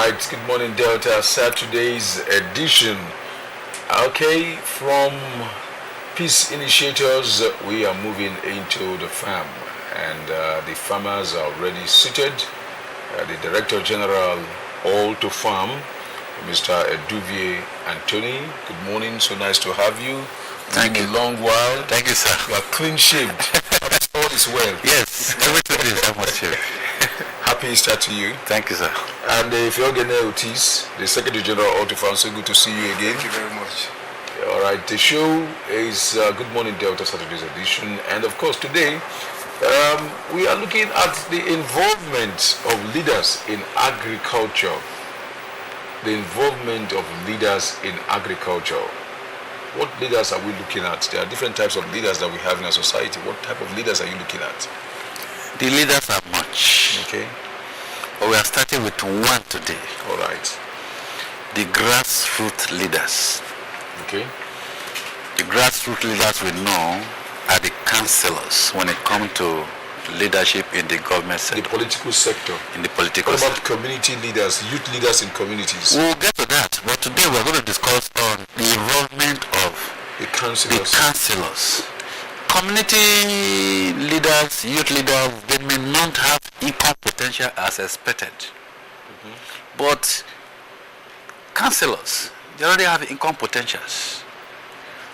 right, good morning Delta, Saturday's edition. Okay, from Peace Initiators, we are moving into the farm, and the farmers are already seated. The Director General, Alltofarm, Mr. Eduvier Anthony. Good morning, so nice to have you. Thank you. A long while. Thank you, sir. You are clean shaved. All is well. Yes, everything is that much here. Happy Easter to you. Thank you, sir. And if you're getting Otis, the Secretary General of Alltofarm, so good to see you again. Thank you very much. All right, the show is Good Morning Delta Saturday's edition, and of course today we are looking at the involvement of leaders in agriculture. The involvement of leaders in agriculture. What leaders are we looking at? There are different types of leaders that we have in our society. What type of leaders are you looking at? The leaders are much. Okay. But we are starting with one today. All right. The grassroots leaders. Okay. The grassroots leaders we know are the councillors when it comes to leadership in the government sector. The political sector. In the political What about sector. community leaders, youth leaders in communities? We'll get to that, but today we're going to discuss on the involvement of The the councillors. councillors. Community leaders, youth leaders, they may not have equal potential as expected. But councillors, they already have income potentials.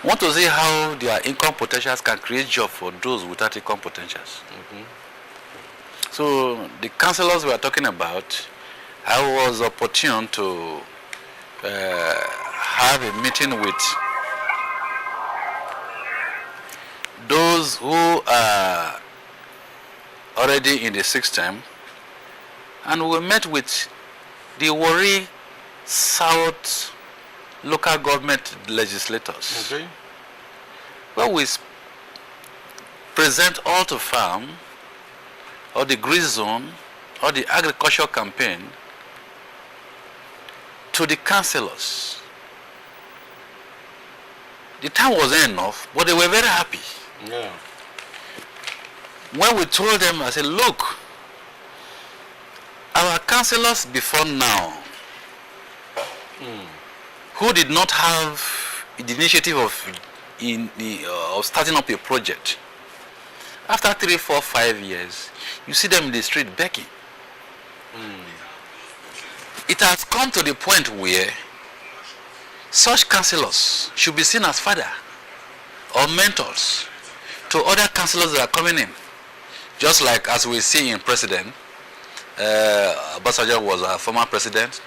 Want to see how their income potentials can create jobs for those without income potentials. So the councillors we are talking about, I was opportune to have a meeting with those who are already in the system, and we met with the Warri South local government legislators. Okay. Where we present Alltofarm or the green zone or the agricultural campaign to the councillors. The time wasn't enough, but they were very happy. Yeah. When we told them, I said, look, our councillors before now, who did not have the initiative of starting up a project, after 3, 4, 5 years, you see them in the street begging. It has come to the point where such councillors should be seen as father or mentors to other councillors that are coming in. Just like as we see in president, Obasanjo was our former president,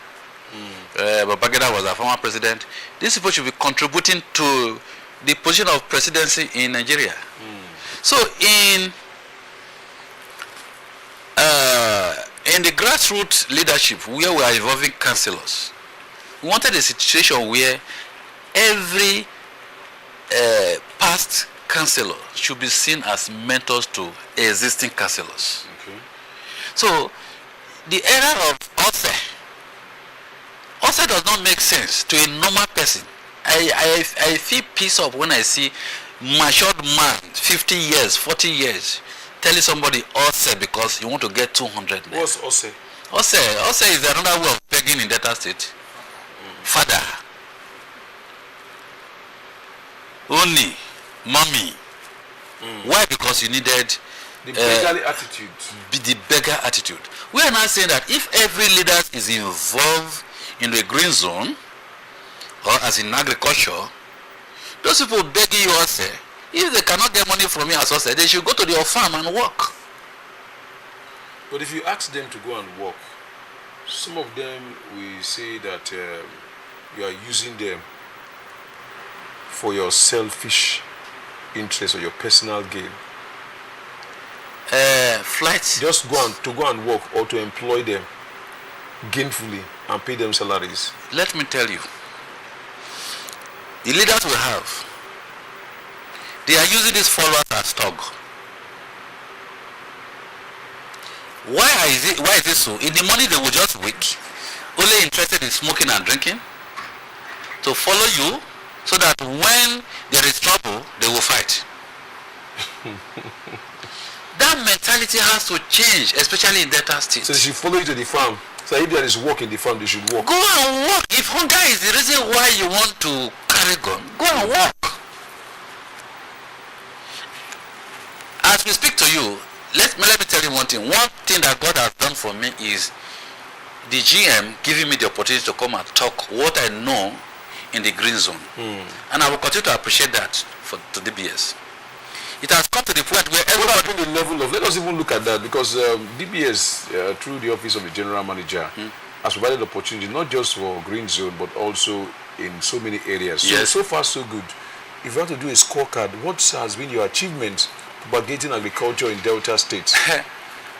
Babangida was our former president. These people should be contributing to the position of presidency in Nigeria. So in the grassroots leadership where we are involving councillors, we wanted a situation where every past councillor should be seen as mentors to existing councillors. Okay. So the era of Ose does not make sense to a normal person. I feel peace of when I see matured man, 50 years, 40 years, telling somebody Ose because you want to get 200 naira. What's Ose? Ose is another way of begging in Delta State. Father. Only. Mommy. Why? Because you needed The beggarly attitude. the beggar attitude. We are not saying that if every leader is involved in the green zone or as in agriculture, those people begging you also, if they cannot get money from you as also, they should go to their farm and work. But if you ask them to go and work, some of them will say that you are using them for your selfish interest or your personal gain. Flights. Just go and work or to employ them gainfully and pay them salaries. Let me tell you, the leaders we have, they are using these followers as dog. Why is it so? In the morning they will just wake, only interested in smoking and drinking, to follow you, so that when there is trouble, they will fight. That mentality has to change, especially in Delta State. So they should follow you to the farm So if there is work in the farm, they should work. Go and work. If hunger is the reason why you want to carry gun, go and work. As we speak to you, let me tell you one thing. One thing that God has done for me is the GM giving me the opportunity to come and talk what I know in the green zone. And I will continue to appreciate that to DBS. It has come to the point where everybody... the level of, let us even look at that, because DBS, through the office of the general manager, has provided opportunity not just for green zone, but also in so many areas. So, Yes. so far so good. If you have to do a scorecard, what has been your achievement propagating agriculture in Delta State?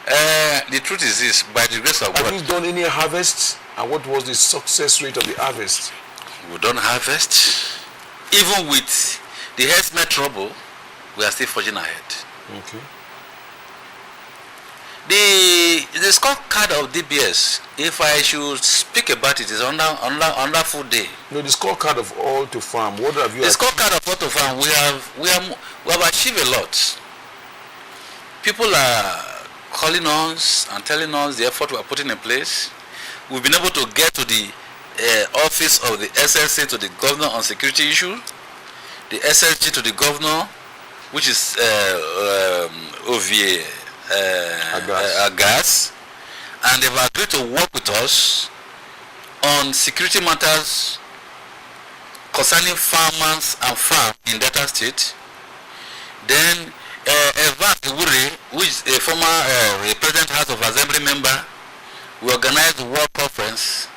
The truth is this, by the grace of Have God, you done any harvests, and what was the success rate of the harvest? we don't harvest. Even with the herdsmen trouble, we are still forging ahead. Okay. The scorecard of DBS, if I should speak about it, is under full day. No, the scorecard of Alltofarm. What have you? The scorecard of Alltofarm, we have achieved a lot. People are calling us and telling us the effort we are putting in place. We've been able to get to the office of the SSC to the governor on security issue, the SSG to the governor, which is OVA Agas, and they've agreed to work with us on security matters concerning farmers and farm in Delta State. Then Evan Iwuri, who is a former President House of Assembly member, we organized a world conference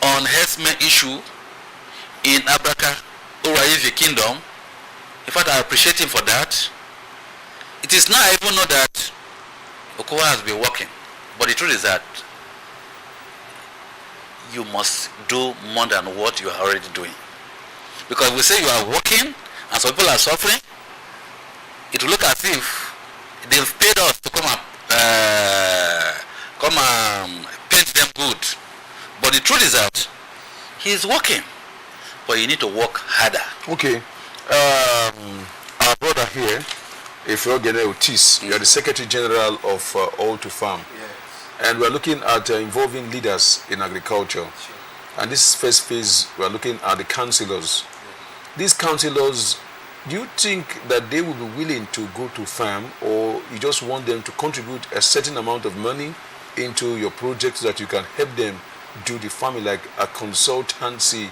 on herdsmen issue in Abraka, Urayivi Kingdom. In fact, I appreciate him for that. It is now I even know that Okowa has been working, but the truth is that you must do more than what you are already doing. Because we say you are working and some people are suffering, it will look as if they've paid us to come and paint them good. But the truth is that he is working, but you need to work harder. Okay. Our brother here, Ifeogene Otis, you are the Secretary General of Alltofarm. Yes. And we are looking at involving leaders in agriculture. Sure. And this first phase, we are looking at the councillors. These councillors, do you think that they will be willing to go to farm, or you just want them to contribute a certain amount of money into your project so that you can help them do the farming like a consultancy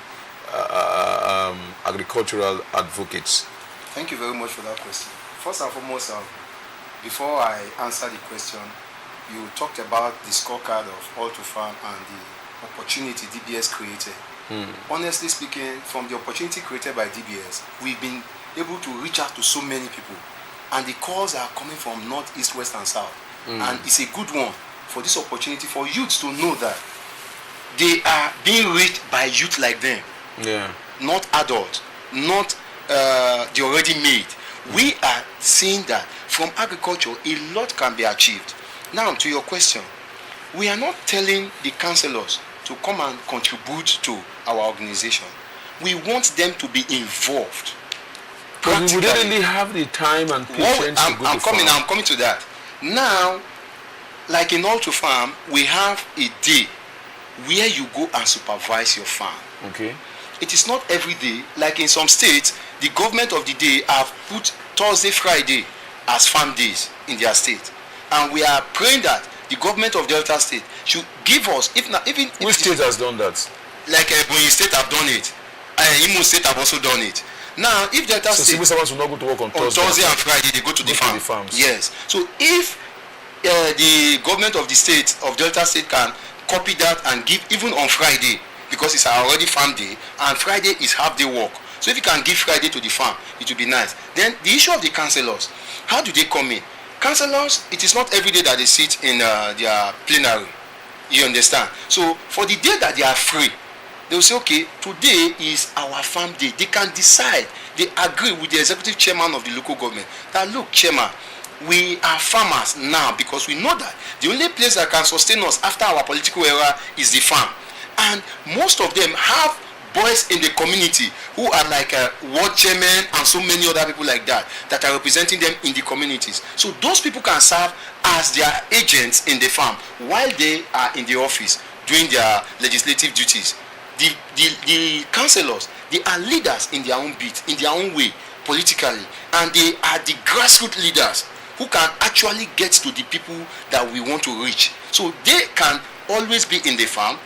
agricultural advocates? Thank you very much for that question. First and foremost, before I answer the question, you talked about the scorecard of Alltofarm and the opportunity DBS created. Honestly speaking, from the opportunity created by DBS, we've been able to reach out to so many people, and the calls are coming from north, east, west, and south. And it's a good one for this opportunity for youths to know that they are being reached by youth like them. Yeah. Not adults, not the already made. We are seeing that from agriculture a lot can be achieved. Now to your question, we are not telling the councillors to come and contribute to our organization. We want them to be involved. Because we wouldn't really have the time and patience to go to farm. I'm coming to that. Now, like in Alltofarm, we have a day where you go and supervise your farm. Okay. It is not every day. Like in some states, the government of the day have put Thursday, Friday as farm days in their state. And we are praying that the government of Delta State should give us, if not even... Which state has done that? Like Ebonyi State have done it. Imo State have also done it. Now, if Delta So State... civil servants will not go to work on Thursday and Friday, they go to the farm. farms. Yes. So if the government of the state, of Delta State, can copy that and give even on Friday, because it's already farm day, and Friday is half day work. So if you can give Friday to the farm, it will be nice. Then the issue of the councillors, how do they come in? Councillors, it is not every day that they sit in their plenary. You understand? So for the day that they are free, they will say, okay, today is our farm day. They can decide. They agree with the executive chairman of the local government that, look, chairman, we are farmers now, because we know that the only place that can sustain us after our political era is the farm. And most of them have boys in the community who are like ward chairmen and so many other people like that that are representing them in the communities. So those people can serve as their agents in the farm while they are in the office doing their legislative duties. The councillors, they are leaders in their own bit, in their own way, politically, and they are the grassroots leaders who can actually get to the people that we want to reach. So they can always be in the farm,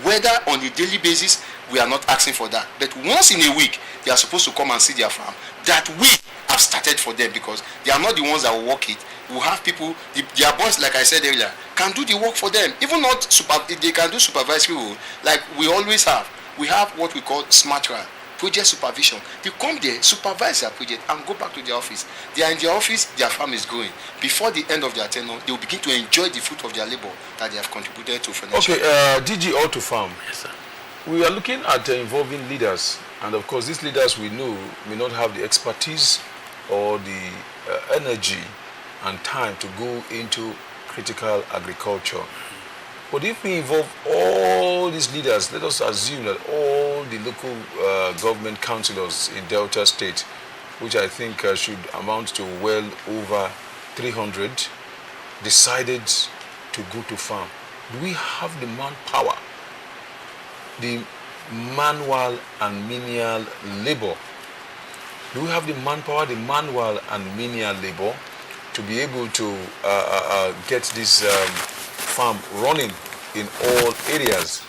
whether on a daily basis, we are not asking for that. But once in a week, they are supposed to come and see their farm that we have started for them, because they are not the ones that will work it. We have people, their boss, like I said earlier, can do the work for them. Even not they can do supervisory role, like we always have. We have what we call smart run, project supervision. They come there, supervise their project, and go back to their office. They are in their office, their farm is growing. Before the end of their tenure, they will begin to enjoy the fruit of their labor that they have contributed to financial. Okay, DG Alltofarm. Yes, sir. We are looking at involving leaders, and of course, these leaders we know may not have the expertise or the energy and time to go into critical agriculture. But if we involve all these leaders, let us assume that all the local government councillors in Delta State, which I think should amount to well over 300, decided to go to farm. Do we have the manpower, the manual and menial labor? Do we have the manpower, the manual and menial labor to be able to get this farm running in all areas?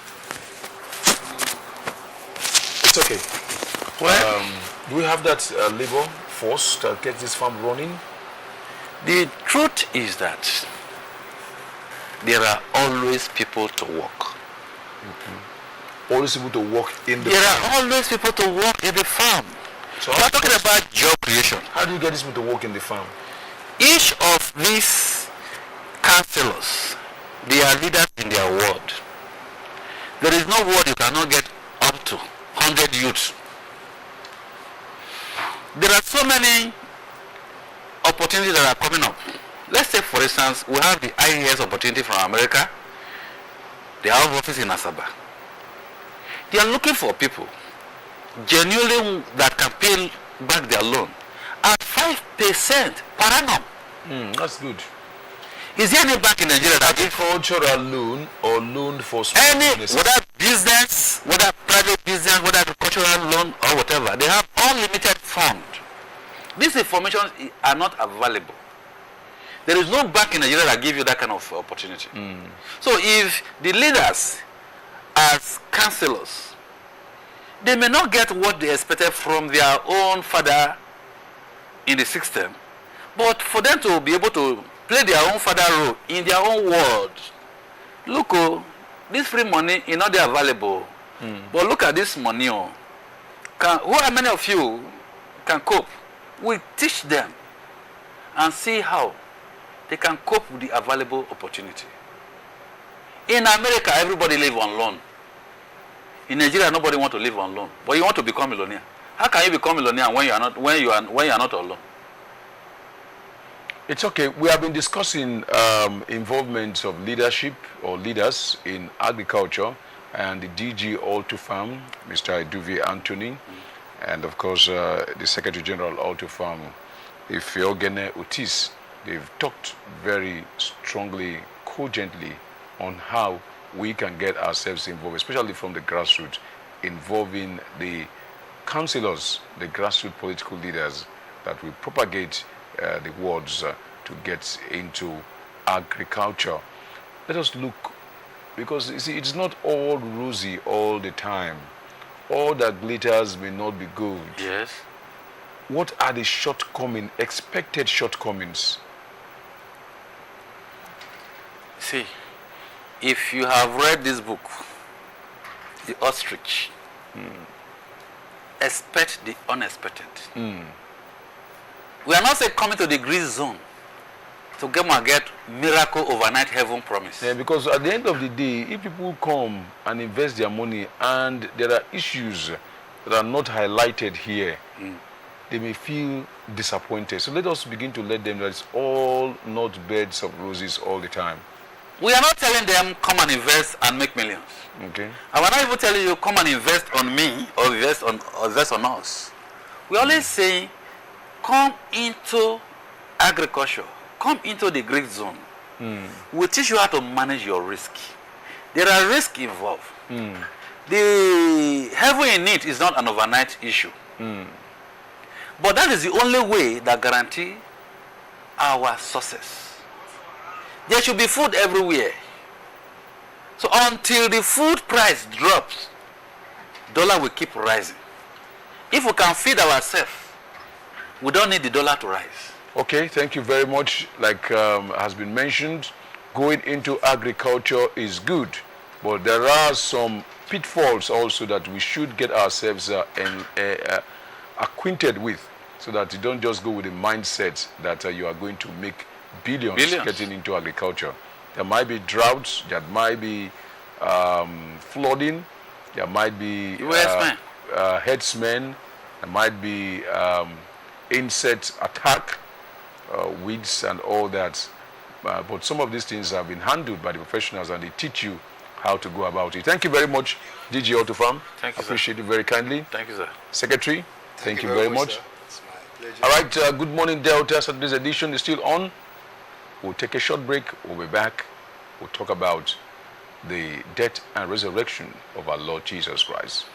It's okay. Well, do we have that labor force to get this farm running? the truth is that there are always people to work. Always able to work in the There farm. are always people to work in the farm. So We are talking about job creation. how do you get these people to work in the farm? Each of these councillors, they are leaders in their ward. There is no ward you cannot get up to 100 youths. There are so many opportunities that are coming up. Let's say, for instance, we have the IES opportunity from America. They have office in Asaba. They are looking for people genuinely that can pay back their loan at 5% per annum. That's good. Is there any bank in Nigeria that gives Agricultural loan or loan for small any, businesses? whether business, whether private business, whether agricultural loan or whatever, they have unlimited fund. These information are not available. There is no bank in Nigeria that gives you that kind of opportunity. So if the leaders as councillors, they may not get what they expected from their own father in the system, but for them to be able to play their own father role in their own world, look, this free money is not there available. But look at this money. Who are many of you can cope? We teach them and see how they can cope with the available opportunity. In America, everybody live on loan. In Nigeria, nobody want to live on loan, but you want to become a millionaire. How can you become a millionaire when you are not on loan? It's okay. We have been discussing involvement of leadership or leaders in agriculture, and the DG Alltofarm, Mr. Eduvi Anthony, and of course the Secretary General Alltofarm, Ifeogene Otis. They've talked very strongly, cogently on how we can get ourselves involved, especially from the grassroots, involving the councillors, the grassroots political leaders that will propagate the wards to get into agriculture. Let us look, because you see, it's not all rosy all the time. All that glitters may not be gold. Yes. What are the shortcomings, expected shortcomings? See, if you have read this book, The Ostrich, expect the unexpected. We are not saying coming to the green zone to get miracle overnight heaven promise. Yeah, because at the end of the day, if people come and invest their money and there are issues that are not highlighted here, they may feel disappointed. So let us begin to let them know it's all not beds of roses all the time. We are not telling them come and invest and make millions. Okay. And we're not even telling you come and invest on me or invest on us. We're always saying come into agriculture, come into the green zone. We'll teach you how to manage your risk. There are risks involved. The heaven in it is not an overnight issue. But that is the only way that guarantee our success. There should be food everywhere. So until the food price drops, dollar will keep rising. If we can feed ourselves, we don't need the dollar to rise. Okay, thank you very much. Like has been mentioned, going into agriculture is good, but there are some pitfalls also that we should get ourselves acquainted with, so that you don't just go with the mindset that you are going to make billions getting into agriculture. There might be droughts, there might be flooding, there might be herdsmen, there might be insect attack, weeds and all that. But some of these things have been handled by the professionals, and they teach you how to go about it. Thank you very much, DG Alltofarm. Thank you, appreciate it very kindly. Thank you, sir. Secretary, thank you very much. Sir. It's my pleasure. All right, good morning, Delta. Saturday's edition is still on. We'll take a short break. We'll be back. We'll talk about the death and resurrection of our Lord Jesus Christ.